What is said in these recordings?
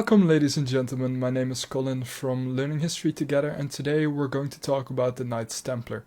Welcome, ladies and gentlemen. My name is Colin from Learning History Together, and today we're going to talk about the Knights Templar.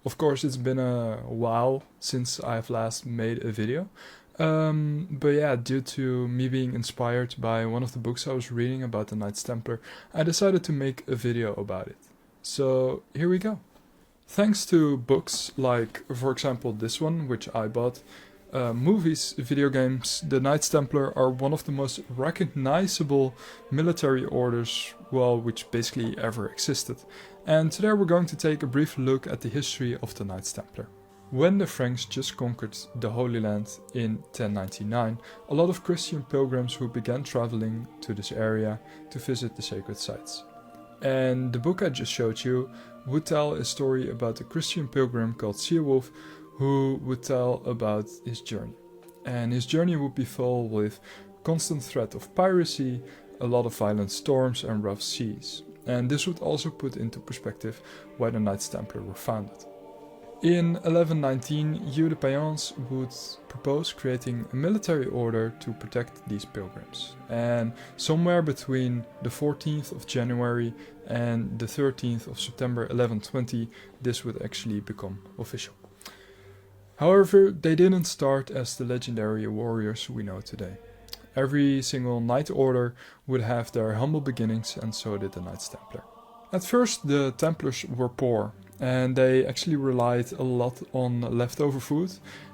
Of course, it's been a while since I've last made a video, but yeah, due to me being inspired by one of the books I was reading about the Knights Templar, I decided to make a video about it. So here we go. Thanks to books like, for example, this one, which I bought, movies, video games, the Knights Templar are one of the most recognizable military orders, which basically ever existed. And today we're going to take a brief look at the history of the Knights Templar. When the Franks just conquered the Holy Land in 1099, a lot of Christian pilgrims who began traveling to this area to visit the sacred sites. And the book I just showed you would tell a story about a Christian pilgrim called Ceolwulf, who would tell about his journey. And his journey would be full with constant threat of piracy, a lot of violent storms and rough seas. And this would also put into perspective why the Knights Templar were founded. In 1119, Hugh de Payens would propose creating a military order to protect these pilgrims. And somewhere between the 14th of January and the 13th of September 1120, this would actually become official. However, they didn't start as the legendary warriors we know today. Every single knight order would have their humble beginnings, and so did the Knights Templar. At first, the Templars were poor, and they actually relied a lot on leftover food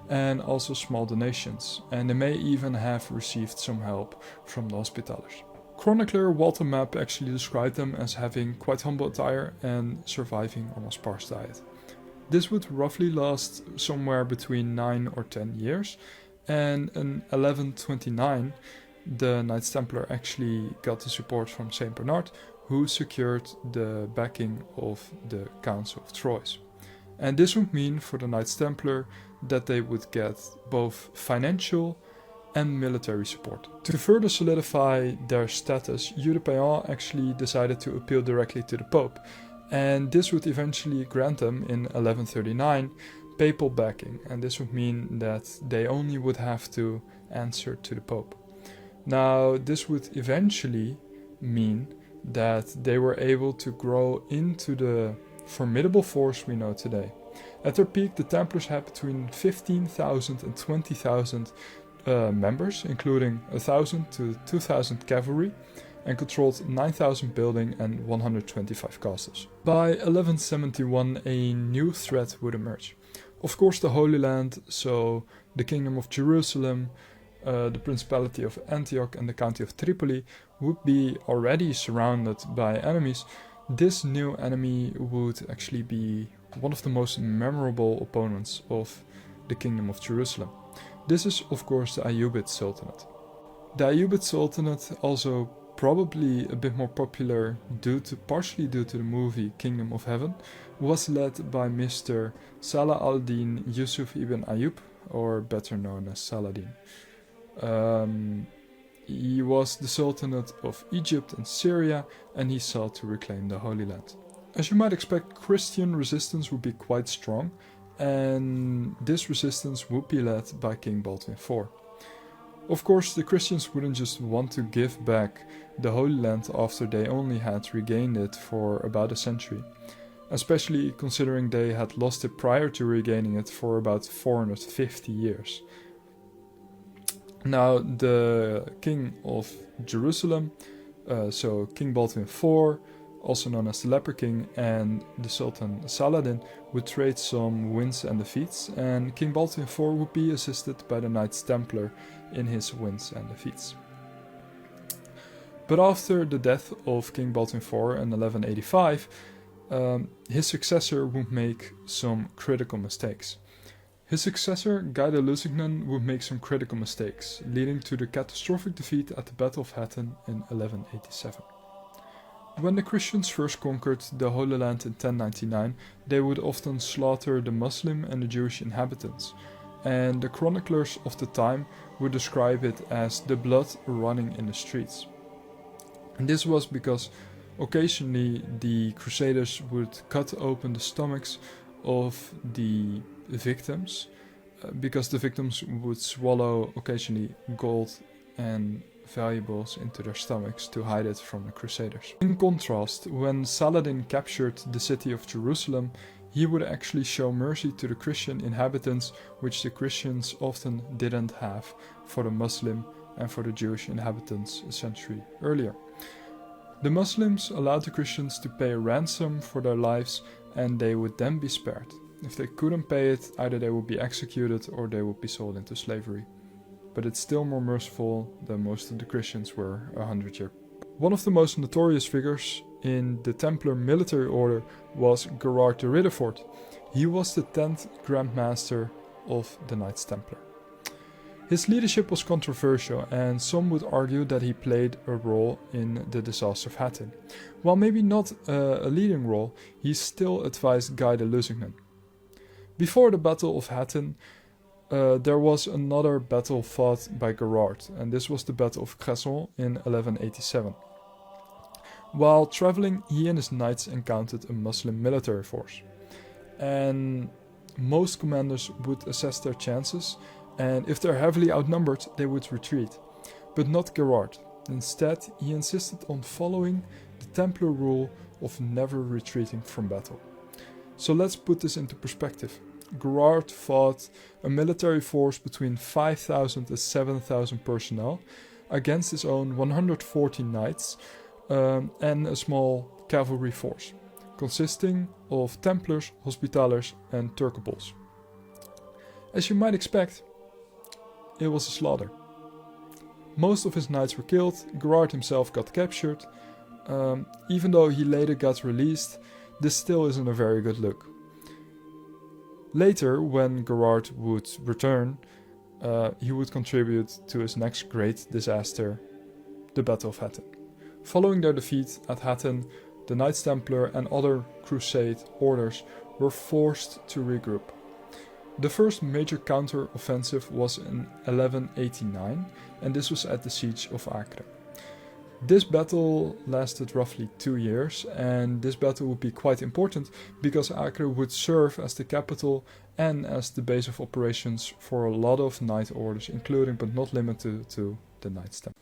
and also small donations, and they may even have received some help from the Hospitallers. Chronicler Walter Map actually described them as having quite humble attire and surviving on a sparse diet. This would roughly last somewhere between 9 or 10 years, and in 1129 the Knights Templar actually got the support from Saint Bernard, who secured the backing of the Council of Troyes. And this would mean for the Knights Templar that they would get both financial and military support. To further solidify their status, Hugh de Payens actually decided to appeal directly to the Pope, and this would eventually grant them in 1139 papal backing, and this would mean that they only would have to answer to the Pope. Now, this would eventually mean that they were able to grow into the formidable force we know today. At their peak, the Templars had between 15,000 and 20,000 members, including 1,000 to 2,000 cavalry, and controlled 9,000 buildings and 125 castles. By 1171, a new threat would emerge. Of course, the Holy Land, so the Kingdom of Jerusalem, the Principality of Antioch and the County of Tripoli would be already surrounded by enemies. This new enemy would actually be one of the most memorable opponents of the Kingdom of Jerusalem. This is, of course, the Ayyubid Sultanate. The Ayyubid Sultanate, also probably a bit more popular partially due to the movie Kingdom of Heaven, was led by Mr. Salah al-Din Yusuf ibn Ayyub, or better known as Saladin. He was the Sultanate of Egypt and Syria, and he sought to reclaim the Holy Land. As you might expect, Christian resistance would be quite strong, and this resistance would be led by King Baldwin IV. Of course, the Christians wouldn't just want to give back the Holy Land after they only had regained it for about a century, especially considering they had lost it prior to regaining it for about 450 years. Now, the King of Jerusalem, so King Baldwin IV, also known as the Leper King, and the Sultan Saladin would trade some wins and defeats, and King Baldwin IV would be assisted by the Knights Templar in his wins and defeats. But after the death of King Baldwin IV in 1185, his successor would make some critical mistakes. His successor, Guy de Lusignan, would make some critical mistakes, leading to the catastrophic defeat at the Battle of Hattin in 1187. When the Christians first conquered the Holy Land in 1099, they would often slaughter the Muslim and the Jewish inhabitants, and the chroniclers of the time would describe it as the blood running in the streets. And this was because occasionally the Crusaders would cut open the stomachs of the victims, because the victims would swallow occasionally gold and valuables into their stomachs to hide it from the Crusaders. In contrast, when Saladin captured the city of Jerusalem, he would actually show mercy to the Christian inhabitants, which the Christians often didn't have for the Muslim and for the Jewish inhabitants a century earlier. The Muslims allowed the Christians to pay a ransom for their lives, and they would then be spared. If they couldn't pay it, either they would be executed or they would be sold into slavery. But it's still more merciful than most of the Christians were 100 years. One of the most notorious figures in the Templar military order was Gerard de Ridderford. He was the 10th Grand Master of the Knights Templar. His leadership was controversial, and some would argue that he played a role in the disaster of Hattin. While maybe not a leading role, he still advised Guy de Lusignan. Before the Battle of Hattin, there was another battle fought by Gerard, and this was the Battle of Cresson in 1187. While traveling, he and his knights encountered a Muslim military force, and most commanders would assess their chances, and if they're heavily outnumbered, they would retreat. But not Gerard. Instead, he insisted on following the Templar rule of never retreating from battle. So let's put this into perspective. Gerard fought a military force between 5,000 and 7,000 personnel against his own 140 knights and a small cavalry force, consisting of Templars, Hospitallers and Turcopoles. As you might expect, it was a slaughter. Most of his knights were killed, Gerard himself got captured. Even though he later got released, this still isn't a very good look. Later, when Gerard would return, he would contribute to his next great disaster, the Battle of Hattin. Following their defeat at Hattin, the Knights Templar and other Crusade orders were forced to regroup. The first major counter-offensive was in 1189, and this was at the Siege of Acre. This battle lasted roughly 2 years, and this battle would be quite important because Acre would serve as the capital and as the base of operations for a lot of knight orders, including but not limited to the Knights Templar.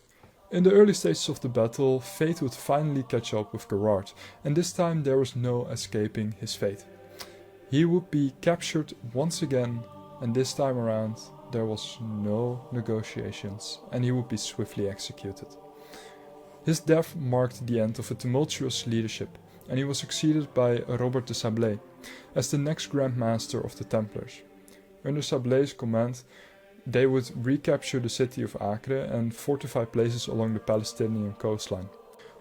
In the early stages of the battle, fate would finally catch up with Gerard, and this time there was no escaping his fate. He would be captured once again, and this time around there was no negotiations, and he would be swiftly executed. His death marked the end of a tumultuous leadership, and he was succeeded by Robert de Sablé as the next Grand Master of the Templars. Under Sablé's command, they would recapture the city of Acre and fortify places along the Palestinian coastline.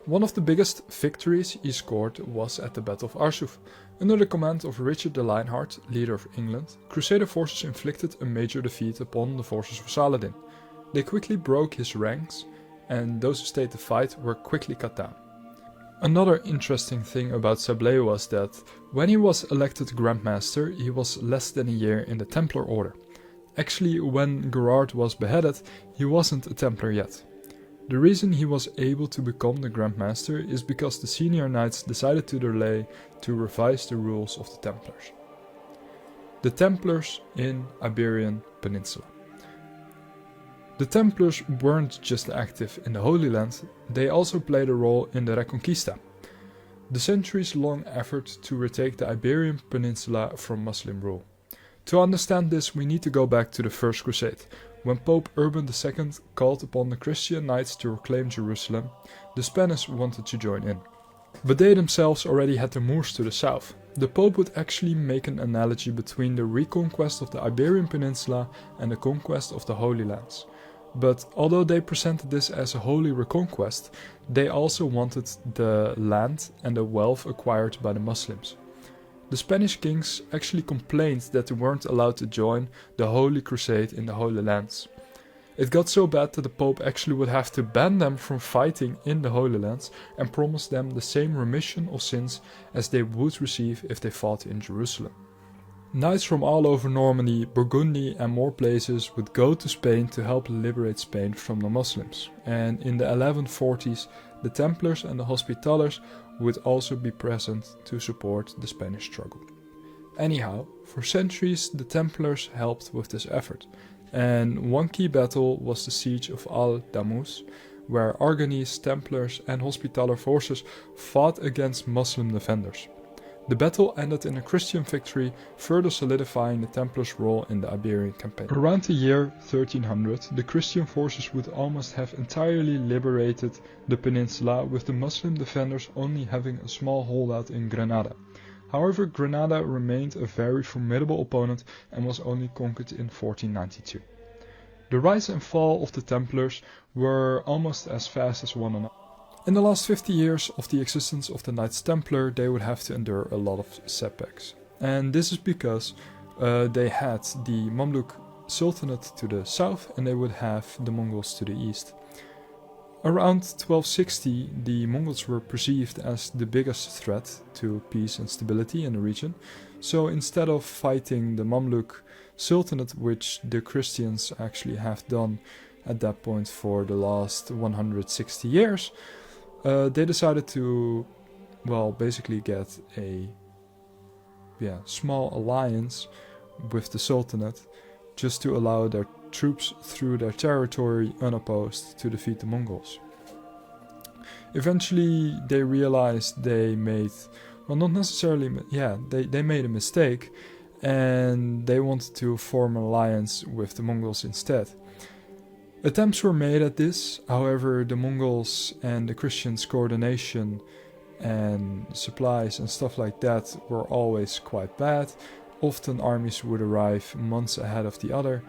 One of the biggest victories he scored was at the Battle of Arsuf. Under the command of Richard the Lionheart, leader of England, Crusader forces inflicted a major defeat upon the forces of Saladin. They quickly broke his ranks, and those who stayed to fight were quickly cut down. Another interesting thing about Sablé was that when he was elected Grand Master, he was less than a year in the Templar order. Actually, when Gerard was beheaded, he wasn't a Templar yet. The reason he was able to become the Grand Master is because the senior knights decided to delay to revise the rules of the Templars. The Templars in Iberian Peninsula. The Templars weren't just active in the Holy Land, they also played a role in the Reconquista, the centuries-long effort to retake the Iberian Peninsula from Muslim rule. To understand this, we need to go back to the First Crusade, when Pope Urban II called upon the Christian knights to reclaim Jerusalem. The Spanish wanted to join in, but they themselves already had the Moors to the south. The Pope would actually make an analogy between the reconquest of the Iberian Peninsula and the conquest of the Holy Lands. But although they presented this as a holy reconquest, they also wanted the land and the wealth acquired by the Muslims. The Spanish kings actually complained that they weren't allowed to join the Holy Crusade in the Holy Lands. It got so bad that the Pope actually would have to ban them from fighting in the Holy Lands and promise them the same remission of sins as they would receive if they fought in Jerusalem. Knights from all over Normandy, Burgundy and more places would go to Spain to help liberate Spain from the Muslims, and in the 1140s the Templars and the Hospitallers would also be present to support the Spanish struggle. Anyhow, for centuries the Templars helped with this effort, and one key battle was the siege of Al-Damus, where Aragonese, Templars and Hospitaller forces fought against Muslim defenders. The battle ended in a Christian victory, further solidifying the Templars' role in the Iberian campaign. Around the year 1300, the Christian forces would almost have entirely liberated the peninsula, with the Muslim defenders only having a small holdout in Granada. However, Granada remained a very formidable opponent and was only conquered in 1492. The rise and fall of the Templars were almost as fast as one another. In the last 50 years of the existence of the Knights Templar, they would have to endure a lot of setbacks. And this is because they had the Mamluk Sultanate to the south and they would have the Mongols to the east. Around 1260, the Mongols were perceived as the biggest threat to peace and stability in the region. So instead of fighting the Mamluk Sultanate, which the Christians actually have done at that point for the last 160 years, they decided to, well, basically get a small alliance with the Sultanate just to allow their troops through their territory unopposed to defeat the Mongols. Eventually they realized they made, well, not necessarily, they made a mistake and they wanted to form an alliance with the Mongols instead. Attempts were made at this, however the Mongols and the Christians' coordination and supplies and stuff like that were always quite bad. Often armies would arrive months ahead of the other,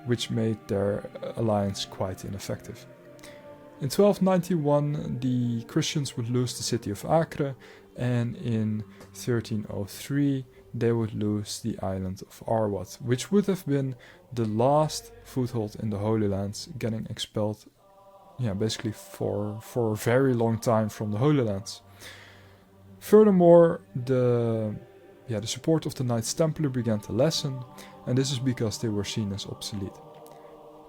which made their alliance quite ineffective. In 1291 the Christians would lose the city of Acre, and in 1303 they would lose the island of Arwat, which would have been the last foothold in the Holy Lands, getting expelled basically for a very long time from the Holy Lands. Furthermore, the support of the Knights Templar began to lessen, and this is because they were seen as obsolete.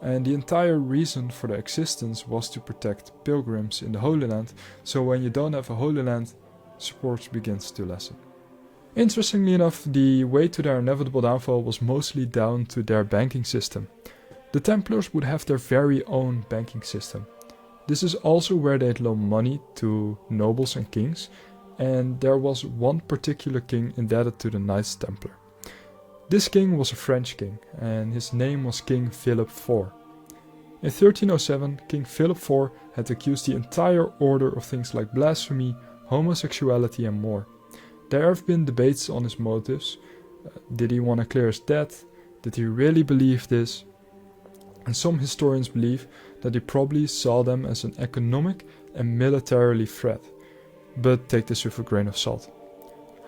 And the entire reason for their existence was to protect pilgrims in the Holy Land, so when you don't have a Holy Land, support begins to lessen. Interestingly enough, the way to their inevitable downfall was mostly down to their banking system. The Templars would have their very own banking system. This is also where they'd loan money to nobles and kings, and there was one particular king indebted to the Knights Templar. This king was a French king, and his name was King Philip IV. In 1307, King Philip IV had accused the entire order of things like blasphemy, homosexuality and more. There have been debates on his motives. Did he want to clear his debt? Did he really believe this? And some historians believe that he probably saw them as an economic and militarily threat. But take this with a grain of salt.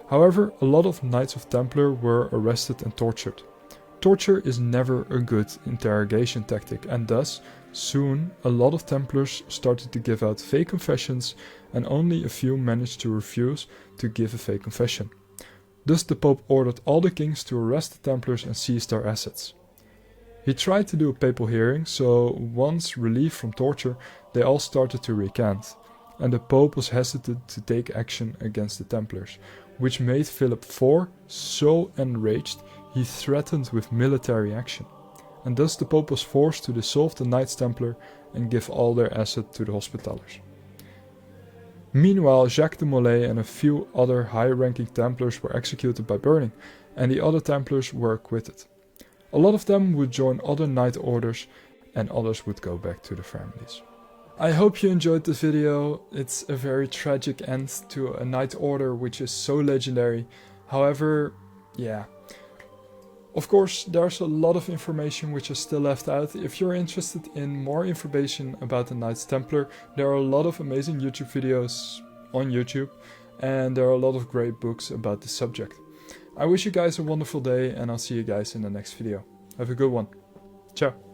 However, a lot of Knights of Templar were arrested and tortured. Torture is never a good interrogation tactic, and thus, soon a lot of Templars started to give out fake confessions, and only a few managed to refuse to give a fake confession. Thus the Pope ordered all the kings to arrest the Templars and seize their assets. He tried to do a papal hearing, so once relieved from torture, they all started to recant, and the Pope was hesitant to take action against the Templars, which made Philip IV so enraged he threatened with military action, and thus the Pope was forced to dissolve the Knights Templar and give all their assets to the Hospitallers. Meanwhile, Jacques de Molay and a few other high-ranking Templars were executed by burning, and the other Templars were acquitted. A lot of them would join other Knight orders, and others would go back to their families. I hope you enjoyed this video. It's a very tragic end to a Knight order which is so legendary. However, of course, there's a lot of information which is still left out. If you're interested in more information about the Knights Templar, there are a lot of amazing YouTube videos on YouTube, and there are a lot of great books about the subject. I wish you guys a wonderful day, and I'll see you guys in the next video. Have a good one. Ciao.